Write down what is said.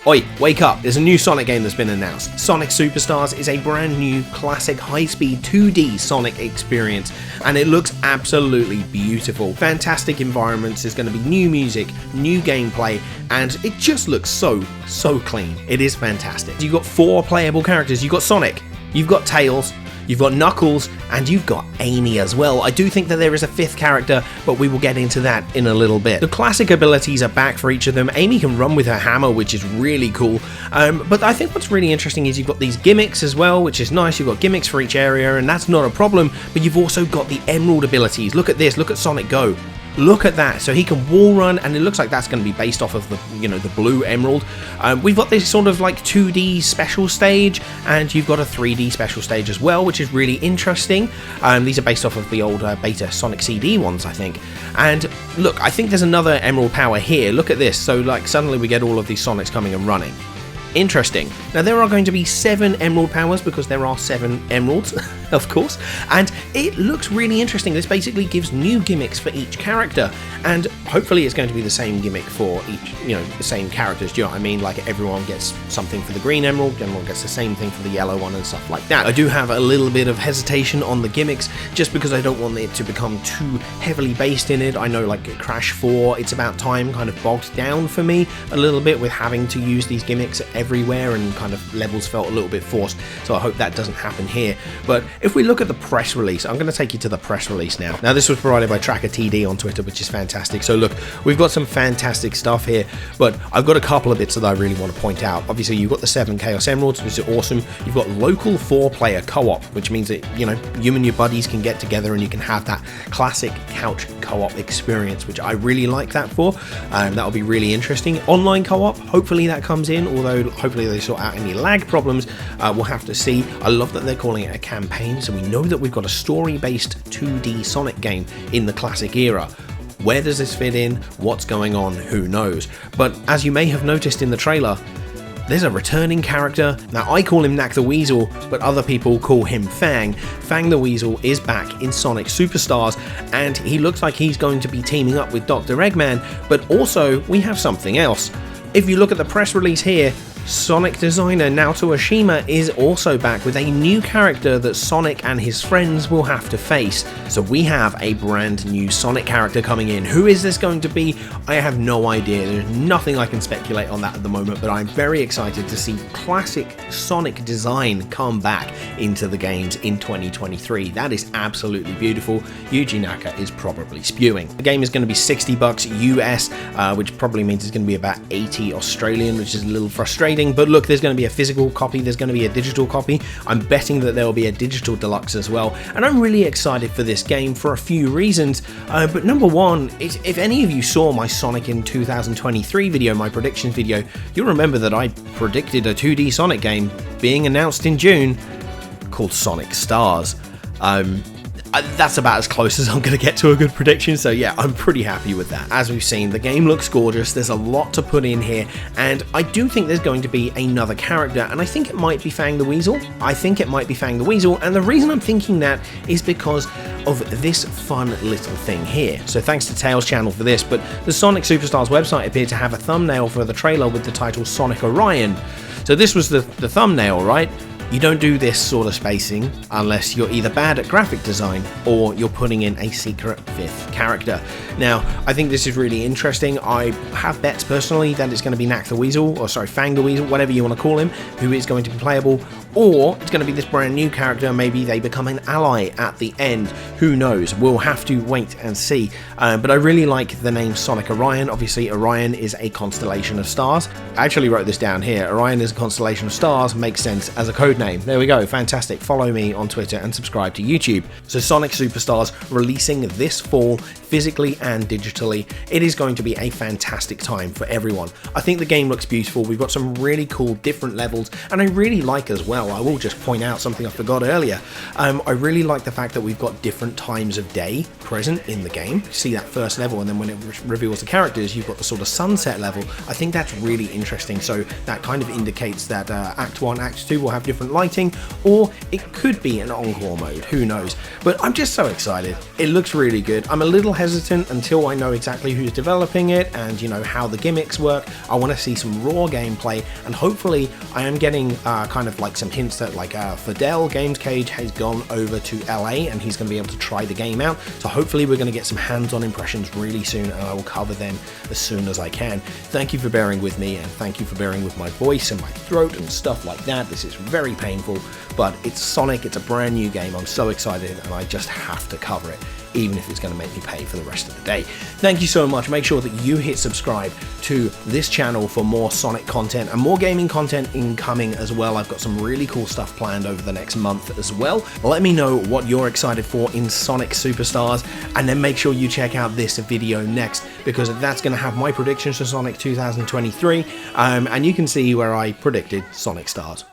Oi, wake up, there's a new Sonic game that's been announced. Sonic Superstars is a brand new classic high-speed 2D Sonic experience, and it looks absolutely beautiful. Fantastic environments, there's going to be new music, new gameplay, and it just looks so clean. It is fantastic. You've got 4 playable characters. You've got Sonic, you've got Tails, you've got Knuckles, and you've got Amy as well. I do think that there is a 5th character, but we will get into that in a little bit. The classic abilities are back for each of them. Amy can run with her hammer, which is really cool. But I think what's really interesting is you've got these gimmicks as well, which is nice. You've got gimmicks for each area, and that's not a problem, but you've also got the Emerald abilities. Look at this, look at Sonic Go. Look at that, so he can wall run, and it looks like that's going to be based off of the, the blue emerald. We've got this sort of like 2D special stage, and you've got a 3D special stage as well, which is really interesting. These are based off of the old beta Sonic CD ones, I think. And look, I think there's another emerald power here. Look at this, so like suddenly we get all of these Sonics coming and running. Interesting. Now there are going to be 7 emerald powers because there are 7 emeralds, of course, and it looks really interesting. This basically gives new gimmicks for each character, and hopefully it's going to be the same gimmick for each, the same characters. Do you know what I mean? Like everyone gets something for the green emerald, everyone gets the same thing for the yellow one and stuff like that. I do have a little bit of hesitation on the gimmicks just because I don't want it to become too heavily based in it. I know like Crash 4, It's About Time kind of bogged down for me a little bit with having to use these gimmicks everywhere, and kind of levels felt a little bit forced, so I hope that doesn't happen here. But if we look at the press release, I'm going to take you to the press release now. Now this was provided by Tracker TD on Twitter, which is fantastic. So look, we've got some fantastic stuff here, but I've got a couple of bits that I really want to point out. Obviously you've got the 7 Chaos Emeralds, which is awesome. You've got local 4-player co-op, which means that you and your buddies can get together and you can have that classic couch co-op experience, which I really like that for. That'll be really interesting. Online co-op, hopefully that comes in, although hopefully they sort out any lag problems. We'll have to see. I love that they're calling it a campaign, so we know that we've got a story-based 2D Sonic game in the classic era. Where does this fit in? What's going on? Who knows? But as you may have noticed in the trailer, there's a returning character. Now I call him Knack the Weasel, but other people call him Fang. Fang the Weasel is back in Sonic Superstars, and he looks like he's going to be teaming up with Dr. Eggman, but also we have something else. If you look at the press release here, Sonic designer Naoto Oshima is also back with a new character that Sonic and his friends will have to face. So we have a brand new Sonic character coming in. Who is this going to be? I have no idea. There's nothing I can speculate on that at the moment, but I'm very excited to see classic Sonic design come back into the games in 2023. That is absolutely beautiful. Yuji Naka is probably spewing. The game is going to be $60 US, which probably means it's going to be about 80 Australian, which is a little frustrating. But look, there's going to be a physical copy, there's going to be a digital copy. I'm betting that there will be a digital deluxe as well, and I'm really excited for this game for a few reasons. But number one is, if any of you saw my Sonic in 2023 video, my predictions video, you'll remember that I predicted a 2D Sonic game being announced in June called Sonic Stars. That's about as close as I'm going to get to a good prediction, so yeah, I'm pretty happy with that. As we've seen, the game looks gorgeous, there's a lot to put in here, and I do think there's going to be another character, and I think it might be Fang the Weasel. And the reason I'm thinking that is because of this fun little thing here. So thanks to Tails channel for this, but the Sonic Superstars website appeared to have a thumbnail for the trailer with the title Sonic Orion. So this was the thumbnail, right? You don't do this sort of spacing unless you're either bad at graphic design or you're putting in a secret 5th character. Now, I think this is really interesting. I have bets personally that it's going to be Fang the Weasel, whatever you want to call him, who is going to be playable, or it's going to be this brand new character. Maybe they become an ally at the end. Who knows? We'll have to wait and see. But I really like the name Sonic Orion. Obviously, Orion is a constellation of stars. I actually wrote this down here. Orion is a constellation of stars. Makes sense as a code name. There we go. Fantastic. Follow me on Twitter and subscribe to YouTube. So Sonic Superstars releasing this fall, physically and digitally. It is going to be a fantastic time for everyone. I think the game looks beautiful. We've got some really cool different levels, and I really like as well, I will just point out something I forgot earlier. I really like the fact that we've got different times of day present in the game. You see that first level, and then when it reveals the characters, you've got the sort of sunset level. I think that's really interesting. So that kind of indicates that Act 1, Act 2 will have different different lighting, or it could be an encore mode, who knows. But I'm just so excited. It looks really good. I'm a little hesitant until I know exactly who's developing it and, you know, how the gimmicks work. I want to see some raw gameplay, and hopefully I am getting kind of like some hints that like Fidel Games Cage has gone over to LA and he's going to be able to try the game out. So hopefully we're going to get some hands-on impressions really soon, and I will cover them as soon as I can. Thank you for bearing with me, and thank you for bearing with my voice and my throat and stuff like that. This is very painful, but it's Sonic, it's a brand new game. I'm so excited and I just have to cover it, even if it's going to make me pay for the rest of the day. Thank you so much. Make sure that you hit subscribe to this channel for more Sonic content and more gaming content incoming as well. I've got some really cool stuff planned over the next month as well. Let me know what you're excited for in Sonic Superstars, and then make sure you check out this video next, because that's going to have my predictions for Sonic 2023, and you can see where I predicted Sonic Stars.